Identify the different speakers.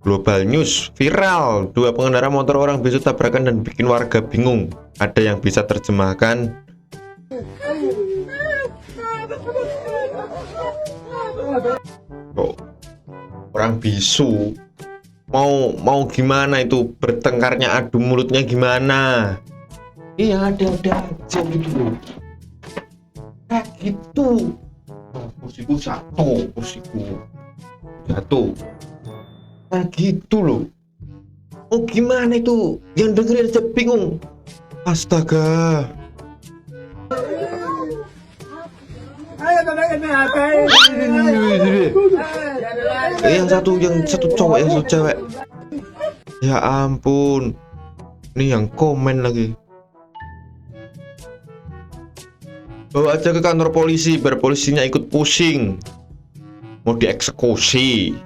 Speaker 1: Global News, viral, dua pengendara motor orang bisu tabrakan dan bikin warga bingung. Ada yang bisa terjemahkan? Oh, orang bisu mau gimana itu, bertengkarnya adu mulutnya gimana? Iya, ada aja gitu. Kayak gitu. Kursiku jatuh. Kayak gitu loh. Oh gimana itu? Yang dengerin aja bingung. Astaga. Yang satu cowok, yang satu cewek. Ya ampun. Ini yang komen lagi. Bawa aja ke kantor polisi, biar polisinya ikut pusing. Mau dieksekusi.